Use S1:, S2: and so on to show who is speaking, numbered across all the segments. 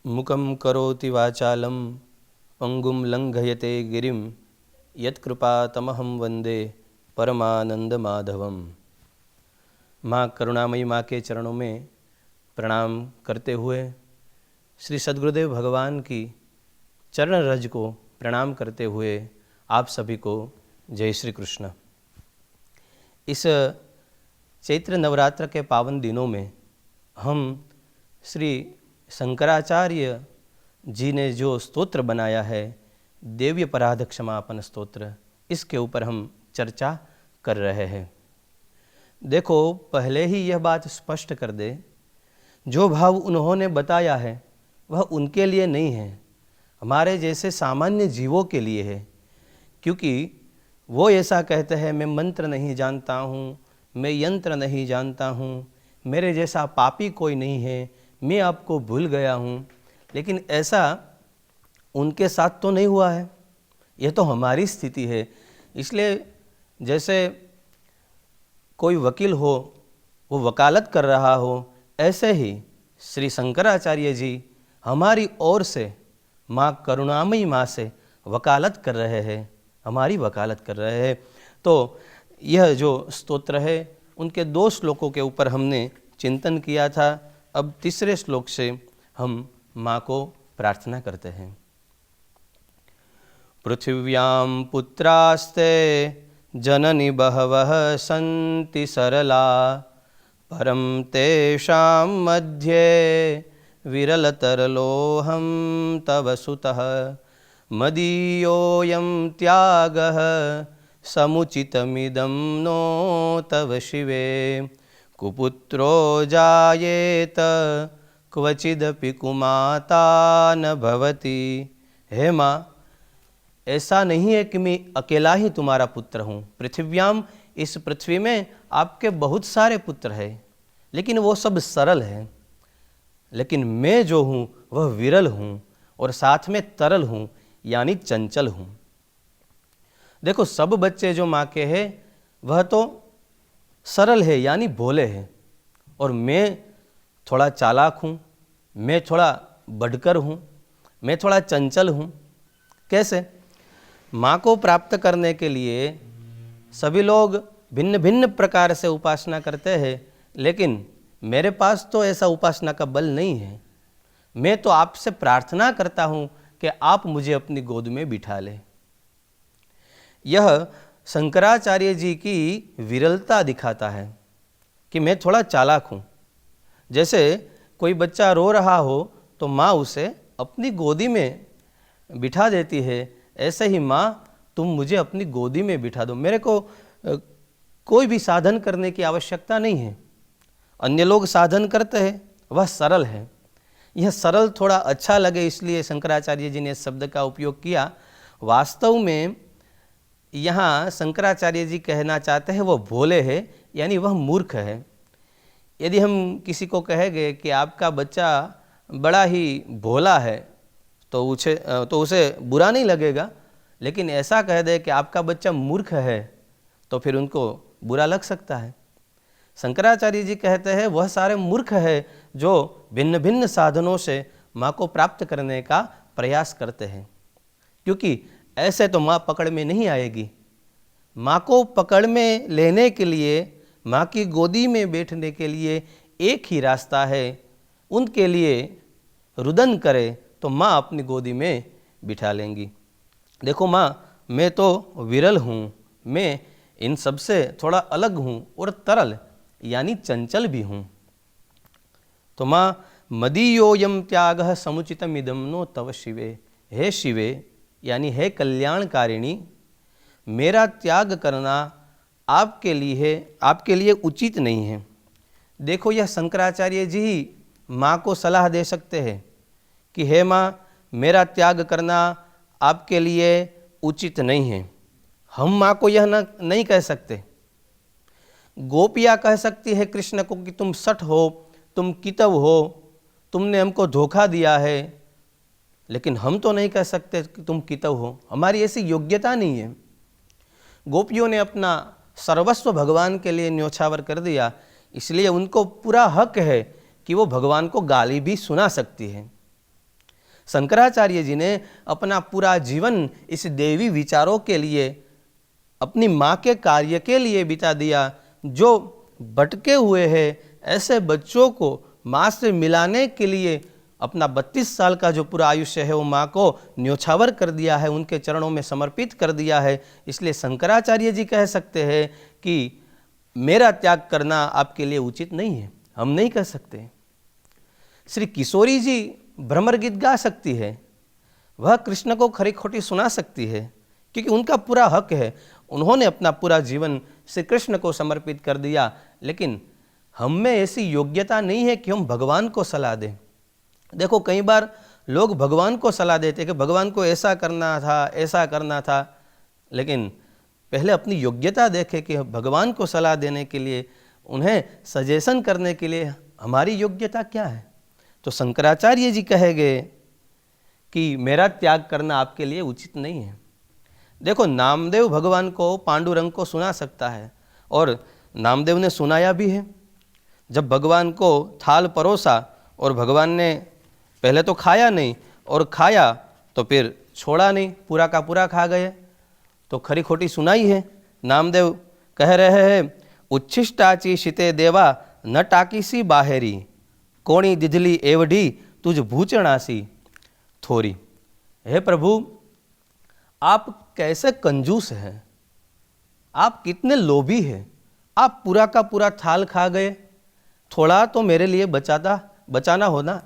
S1: मुकं करोति वाचालं पंगुं लंघयते गिरिं यत्कृपातमहं वंदे परमानंद माधवम। माँ करुणामयी माँ के चरणों में प्रणाम करते हुए, श्री सद्गुरुदेव भगवान की चरण रज को प्रणाम करते हुए आप सभी को जय श्री कृष्ण। इस चैत्र नवरात्र के पावन दिनों में हम श्री शंकराचार्य जी ने जो स्तोत्र बनाया है, देव्य पराध क्षमापन स्तोत्र, इसके ऊपर हम चर्चा कर रहे हैं। देखो, पहले ही यह बात स्पष्ट कर दे, जो भाव उन्होंने बताया है वह उनके लिए नहीं है, हमारे जैसे सामान्य जीवों के लिए है। क्योंकि वो ऐसा कहते हैं, मैं मंत्र नहीं जानता हूँ, मैं यंत्र नहीं जानता हूँ, मेरे जैसा पापी कोई नहीं है, मैं आपको भूल गया हूँ। लेकिन ऐसा उनके साथ तो नहीं हुआ है, यह तो हमारी स्थिति है। इसलिए जैसे कोई वकील हो, वो वकालत कर रहा हो, ऐसे ही श्री शंकराचार्य जी हमारी ओर से, माँ करुणामयी माँ से वकालत कर रहे हैं, हमारी वकालत कर रहे हैं। तो यह जो स्तोत्र है, उनके 2 श्लोकों के ऊपर हमने चिंतन किया था। अब तीसरे श्लोक से हम माँ को प्रार्थना करते हैं। पृथिव्यां पुत्रास्ते जननी बहवः सन्ति सरला, परं तेषां मध्ये विरलतरलोऽहं तव सुतः। मदीयोऽयं त्यागः समुचितमिदं नो तव शिवे। कुपुत्रो जायेत क्वचिदपि कुमाता न भवति। हे माँ, ऐसा नहीं है कि मैं अकेला ही तुम्हारा पुत्र हूँ। पृथिव्याम, इस पृथ्वी में आपके बहुत सारे पुत्र हैं, लेकिन वो सब सरल हैं। लेकिन मैं जो हूँ वह विरल हूँ और साथ में तरल हूँ, यानी चंचल हूँ। देखो, सब बच्चे जो माँ के हैं वह तो सरल है, यानी भोले हैं, और मैं थोड़ा चालाक हूँ, मैं थोड़ा बढ़कर हूँ, मैं थोड़ा चंचल हूँ। कैसे? माँ को प्राप्त करने के लिए सभी लोग भिन्न भिन्न प्रकार से उपासना करते हैं, लेकिन मेरे पास तो ऐसा उपासना का बल नहीं है। मैं तो आपसे प्रार्थना करता हूँ कि आप मुझे अपनी गोद में बिठा लें। यह शंकराचार्य जी की विरलता दिखाता है कि मैं थोड़ा चालाक हूँ। जैसे कोई बच्चा रो रहा हो तो माँ उसे अपनी गोदी में बिठा देती है, ऐसे ही माँ तुम मुझे अपनी गोदी में बिठा दो। मेरे को कोई भी साधन करने की आवश्यकता नहीं है। अन्य लोग साधन करते हैं, वह सरल है। यह सरल थोड़ा अच्छा लगे, इसलिए शंकराचार्य जी ने इस शब्द का उपयोग किया। वास्तव में यहाँ शंकराचार्य जी कहना चाहते हैं वो भोले है, यानी वह मूर्ख है। यदि हम किसी को कहेंगे कि आपका बच्चा बड़ा ही भोला है तो उसे बुरा नहीं लगेगा, लेकिन ऐसा कह दे कि आपका बच्चा मूर्ख है तो फिर उनको बुरा लग सकता है। शंकराचार्य जी कहते हैं वह सारे मूर्ख है जो भिन्न भिन्न साधनों से माँ को प्राप्त करने का प्रयास करते हैं, क्योंकि ऐसे तो माँ पकड़ में नहीं आएगी। माँ को पकड़ में लेने के लिए, माँ की गोदी में बैठने के लिए एक ही रास्ता है, उनके लिए रुदन करे तो माँ अपनी गोदी में बिठा लेंगी। देखो माँ, मैं तो विरल हूँ, मैं इन सबसे थोड़ा अलग हूँ और तरल यानी चंचल भी हूँ। तो माँ, मदीयोयम त्यागः समुचितमिदं नो तव शिवे। हे शिवे, यानी हे कल्याणकारिणी, मेरा त्याग करना आपके लिए उचित नहीं है। देखो, यह शंकराचार्य जी ही माँ को सलाह दे सकते हैं कि हे माँ, मेरा त्याग करना आपके लिए उचित नहीं है। हम माँ को यह नहीं कह सकते। गोपियाँ कह सकती है कृष्ण को कि तुम सठ हो, तुम कितव हो, तुमने हमको धोखा दिया है, लेकिन हम तो नहीं कह सकते कि तुम कितव हो, हमारी ऐसी योग्यता नहीं है। गोपियों ने अपना सर्वस्व भगवान के लिए न्योछावर कर दिया, इसलिए उनको पूरा हक है कि वो भगवान को गाली भी सुना सकती है। शंकराचार्य जी ने अपना पूरा जीवन इस देवी विचारों के लिए, अपनी माँ के कार्य के लिए बिता दिया। जो भटके हुए हैं ऐसे बच्चों को माँ से मिलाने के लिए अपना 32 साल का जो पूरा आयुष्य है वो माँ को न्योछावर कर दिया है, उनके चरणों में समर्पित कर दिया है। इसलिए शंकराचार्य जी कह सकते हैं कि मेरा त्याग करना आपके लिए उचित नहीं है, हम नहीं कह सकते। श्री किशोरी जी भ्रमर गीत गा सकती है, वह कृष्ण को खरी खोटी सुना सकती है, क्योंकि उनका पूरा हक है, उन्होंने अपना पूरा जीवन श्री कृष्ण को समर्पित कर दिया। लेकिन हम में ऐसी योग्यता नहीं है कि हम भगवान को सलाह दें। देखो, कई बार लोग भगवान को सलाह देते कि भगवान को ऐसा करना था, ऐसा करना था, लेकिन पहले अपनी योग्यता देखें कि भगवान को सलाह देने के लिए, उन्हें सजेशन करने के लिए हमारी योग्यता क्या है। तो शंकराचार्य जी कहेंगे कि मेरा त्याग करना आपके लिए उचित नहीं है। देखो, नामदेव भगवान को, पांडुरंग को सुना सकता है, और नामदेव ने सुनाया भी है। जब भगवान को थाल परोसा और भगवान ने पहले तो खाया नहीं, और खाया तो फिर छोड़ा नहीं, पूरा का पूरा खा गए, तो खरी खोटी सुनाई है। नामदेव कह रहे हैं, उच्छिष्टाची शिते देवा न टाकीसी बाहेरी, कोणी दिधली एवढी तुझ भूचणासी थोरी। हे प्रभु, आप कैसे कंजूस हैं, आप कितने लोभी हैं। आप पूरा का पूरा थाल खा गए, थोड़ा तो मेरे लिए बचाना होना,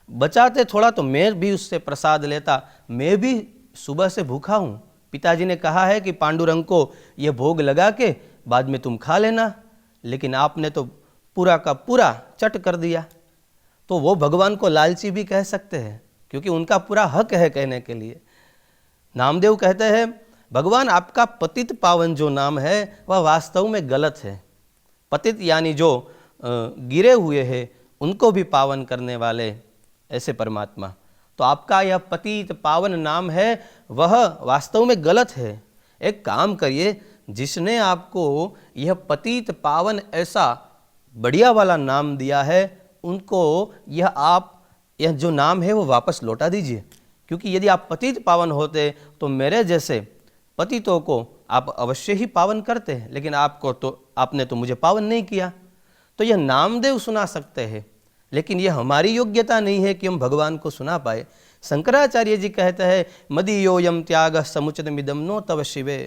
S1: बचाते थोड़ा तो मैं भी उससे प्रसाद लेता, मैं भी सुबह से भूखा हूँ। पिताजी ने कहा है कि पांडुरंग को यह भोग लगा के बाद में तुम खा लेना, लेकिन आपने तो पूरा का पूरा चट कर दिया। तो वो भगवान को लालची भी कह सकते हैं, क्योंकि उनका पूरा हक है कहने के लिए। नामदेव कहते हैं, भगवान आपका पतित पावन जो नाम है वह वास्तव में गलत है। पतित यानी जो गिरे हुए हैं उनको भी पावन करने वाले ऐसे परमात्मा। तो आपका यह पतित पावन नाम है वह वास्तव में गलत है। एक काम करिए, जिसने आपको यह पतित पावन ऐसा बढ़िया वाला नाम दिया है, उनको यह जो नाम है वो वापस लौटा दीजिए। क्योंकि यदि आप पतित पावन होते तो मेरे जैसे पतितों को आप अवश्य ही पावन करते हैं, लेकिन आपने तो मुझे पावन नहीं किया। तो यह नामदेव सुना सकते हैं, लेकिन यह हमारी योग्यता नहीं है कि हम भगवान को सुना पाए। शंकराचार्य जी कहते हैं, मदीयोयम त्याग समुचित मिदम नो तव शिवे।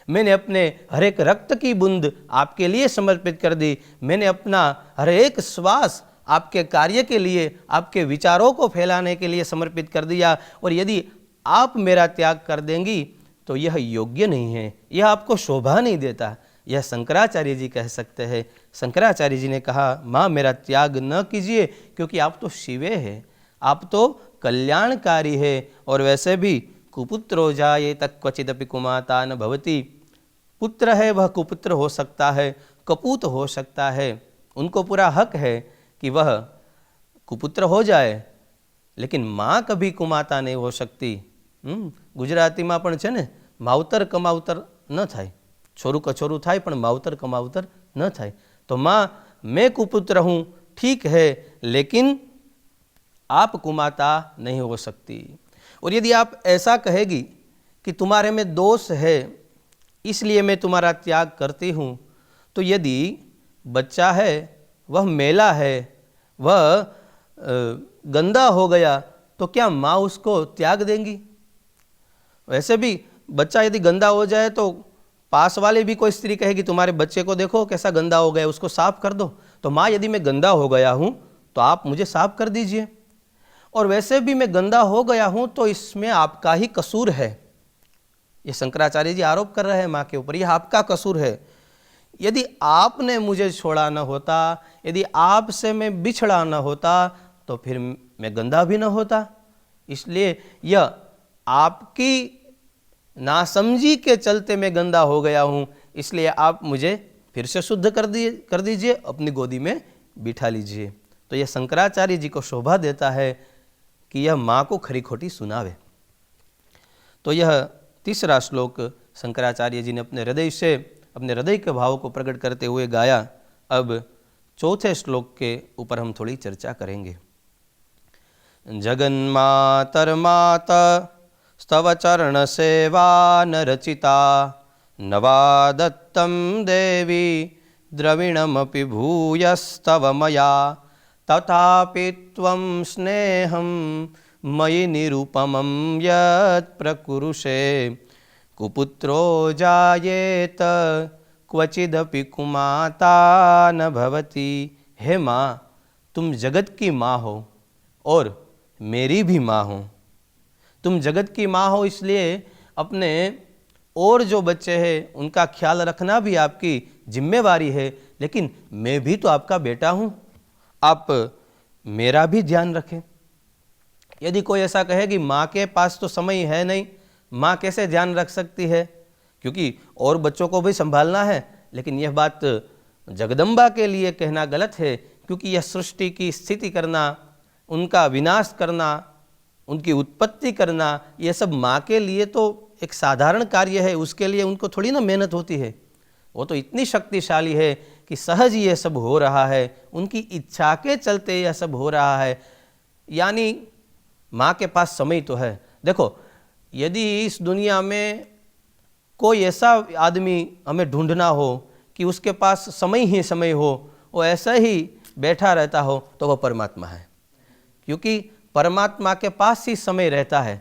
S1: मैंने अपने हर एक रक्त की बूंद आपके लिए समर्पित कर दी, मैंने अपना हर एक श्वास आपके कार्य के लिए, आपके विचारों को फैलाने के लिए समर्पित कर दिया। और यदि आप मेरा त्याग कर देंगी तो यह योग्य नहीं है, यह आपको शोभा नहीं देता। यह शंकराचार्य जी कह सकते हैं। शंकराचार्य जी ने कहा, माँ मेरा त्याग न कीजिए, क्योंकि आप तो शिवे हैं, आप तो कल्याणकारी है। और वैसे भी कुपुत्रो जाये तक क्वचिदपि कुमाता न भवति। पुत्र है वह कुपुत्र हो सकता है, कपूत हो सकता है, उनको पूरा हक है कि वह कुपुत्र हो जाए, लेकिन माँ कभी कुमाता नहीं हो सकती। गुजरातीમાં પણ છે ને, માવતર કમાવતર ન થાય, छोरू कछोरू થાય પણ मावतर कमावतर न થાય। तो माँ मैं कुपुत्र हूँ ठीक है, लेकिन आप कुमाता नहीं हो सकती। और यदि आप ऐसा कहेगी कि तुम्हारे में दोष है इसलिए मैं तुम्हारा त्याग करती हूँ, तो यदि बच्चा है वह मैला है, वह गंदा हो गया, तो क्या माँ उसको त्याग देंगी? वैसे भी बच्चा यदि गंदा हो जाए तो पास वाले भी कोई स्त्री कहेगी तुम्हारे बच्चे को देखो कैसा गंदा हो गया, उसको साफ कर दो। तो माँ यदि मैं गंदा हो गया हूँ तो आप मुझे साफ कर दीजिए, और वैसे भी मैं गंदा हो गया हूँ तो इसमें आपका ही कसूर है। ये शंकराचार्य जी आरोप कर रहे हैं माँ के ऊपर, यह आपका कसूर है। यदि आपने मुझे छोड़ा न होता, यदि आपसे मैं बिछड़ा न होता, तो फिर मैं गंदा भी न होता। इसलिए यह आपकी नासमझी के चलते मैं गंदा हो गया हूँ, इसलिए आप मुझे फिर से शुद्ध कर दीजिए, अपनी गोदी में बिठा लीजिए। तो यह शंकराचार्य जी को शोभा देता है कि यह माँ को खरी खोटी सुनावे। तो यह तीसरा श्लोक शंकराचार्य जी ने अपने हृदय के भाव को प्रकट करते हुए गाया। अब चौथे श्लोक के ऊपर हम थोड़ी चर्चा करेंगे। जगन्मातर्मात स्तव चरण सेवा न रचिता नवा दत्तम देवी द्रविणमपि भूयस्तव मया तथापि त्वं स्नेहं मयि निरुपमं यत् प्रकुरुषे कुपुत्रो जायेत क्वचिदपि कुमाता न भवति। हे माँ, तुम जगत की माँ हो और मेरी भी माँ हो। तुम जगत की माँ हो, इसलिए अपने और जो बच्चे हैं उनका ख्याल रखना भी आपकी जिम्मेवारी है, लेकिन मैं भी तो आपका बेटा हूँ, आप मेरा भी ध्यान रखें। यदि कोई ऐसा कहे कि माँ के पास तो समय है नहीं, माँ कैसे ध्यान रख सकती है, क्योंकि और बच्चों को भी संभालना है, लेकिन यह बात जगदम्बा के लिए कहना गलत है, क्योंकि यह सृष्टि की स्थिति करना, उनका विनाश करना, उनकी उत्पत्ति करना, यह सब माँ के लिए तो एक साधारण कार्य है। उसके लिए उनको थोड़ी ना मेहनत होती है। वो तो इतनी शक्तिशाली है कि सहज ये सब हो रहा है, उनकी इच्छा के चलते यह सब हो रहा है। यानी माँ के पास समय तो है। देखो, यदि इस दुनिया में कोई ऐसा आदमी हमें ढूंढना हो कि उसके पास समय ही समय हो, वो ऐसा ही बैठा रहता हो, तो वह परमात्मा है। क्योंकि परमात्मा के पास ही समय रहता है,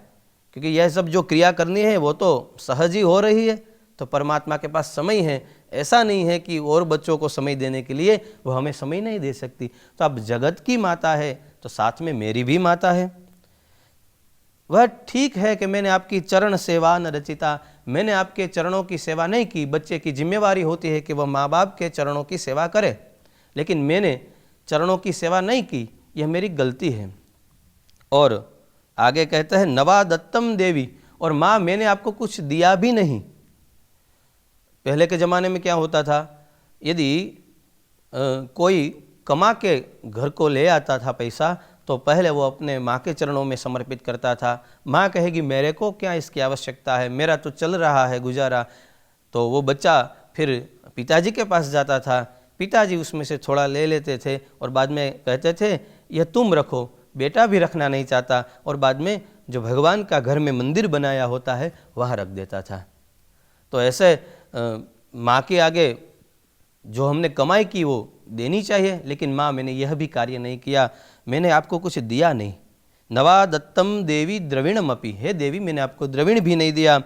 S1: क्योंकि यह सब जो क्रिया करनी है वो तो सहज ही हो रही है, तो परमात्मा के पास समय है। ऐसा नहीं है कि और बच्चों को समय देने के लिए वो हमें समय नहीं दे सकती। तो अब जगत की माता है तो साथ में मेरी भी माता है। वह ठीक है कि मैंने आपकी चरण सेवा न रचिता, मैंने आपके चरणों की सेवा नहीं की। बच्चे की जिम्मेवारी होती है कि वह माँ बाप के चरणों की सेवा करे, लेकिन मैंने चरणों की सेवा नहीं की, यह मेरी गलती है। और आगे कहते हैं नवा दत्तम देवी, और माँ मैंने आपको कुछ दिया भी नहीं। पहले के ज़माने में क्या होता था, यदि कोई कमा के घर को ले आता था पैसा, तो पहले वो अपने माँ के चरणों में समर्पित करता था। माँ कहेगी मेरे को क्या इसकी आवश्यकता है, मेरा तो चल रहा है गुजारा। तो वो बच्चा फिर पिताजी के पास जाता था, पिताजी उसमें से थोड़ा ले लेते थे और बाद में कहते थे यह तुम रखो। बेटा भी रखना नहीं चाहता और बाद में जो भगवान का घर में मंदिर बनाया होता है वहाँ रख देता था। तो ऐसे माँ के आगे जो हमने कमाई की वो देनी चाहिए, लेकिन माँ मैंने यह भी कार्य नहीं किया, मैंने आपको कुछ दिया नहीं। नवा दत्तम देवी द्रविणमपि, हे देवी मैंने आपको द्रविण भी नहीं दिया।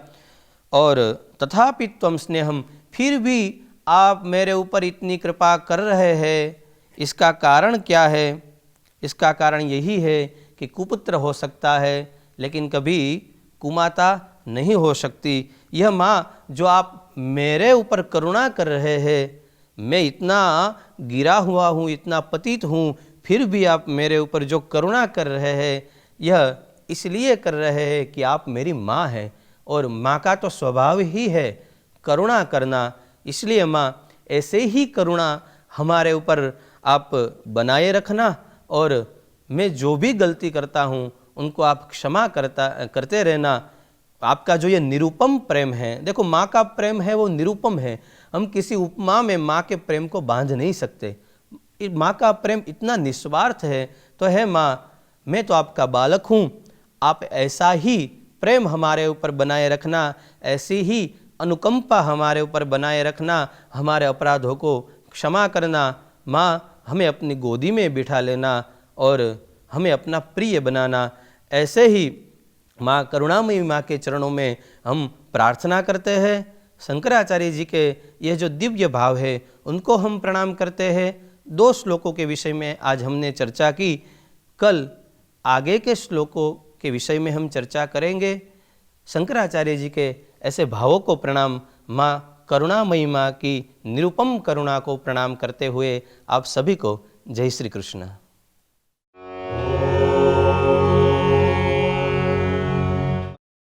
S1: और तथापि त्वं स्नेहम, फिर भी आप मेरे ऊपर इतनी कृपा कर रहे हैं, इसका कारण क्या है? इसका कारण यही है कि कुपुत्र हो सकता है लेकिन कभी कुमाता नहीं हो सकती। यह माँ जो आप मेरे ऊपर करुणा कर रहे हैं, मैं इतना गिरा हुआ हूँ, इतना पतित हूँ, फिर भी आप मेरे ऊपर जो करुणा कर रहे हैं, यह इसलिए कर रहे हैं कि आप मेरी माँ हैं और माँ का तो स्वभाव ही है करुणा करना। इसलिए माँ ऐसे ही करुणा हमारे ऊपर आप बनाए रखना, और मैं जो भी गलती करता हूँ उनको आप क्षमा करते रहना। आपका जो ये निरुपम प्रेम है, देखो माँ का प्रेम है वो निरुपम है, हम किसी उपमा में माँ के प्रेम को बांध नहीं सकते। माँ का प्रेम इतना निस्वार्थ है। तो है माँ, मैं तो आपका बालक हूँ, आप ऐसा ही प्रेम हमारे ऊपर बनाए रखना, ऐसी ही अनुकंपा हमारे ऊपर बनाए रखना, हमारे अपराधों को क्षमा करना। माँ हमें अपनी गोदी में बिठा लेना और हमें अपना प्रिय बनाना। ऐसे ही माँ करुणामयी माँ के चरणों में हम प्रार्थना करते हैं। शंकराचार्य जी के यह जो दिव्य भाव है उनको हम प्रणाम करते हैं। 2 श्लोकों के विषय में आज हमने चर्चा की, कल आगे के श्लोकों के विषय में हम चर्चा करेंगे। शंकराचार्य जी के ऐसे भावों को प्रणाम, माँ करुणामयी माँ की निरुपम करुणा को प्रणाम करते हुए आप सभी को जय श्री कृष्ण।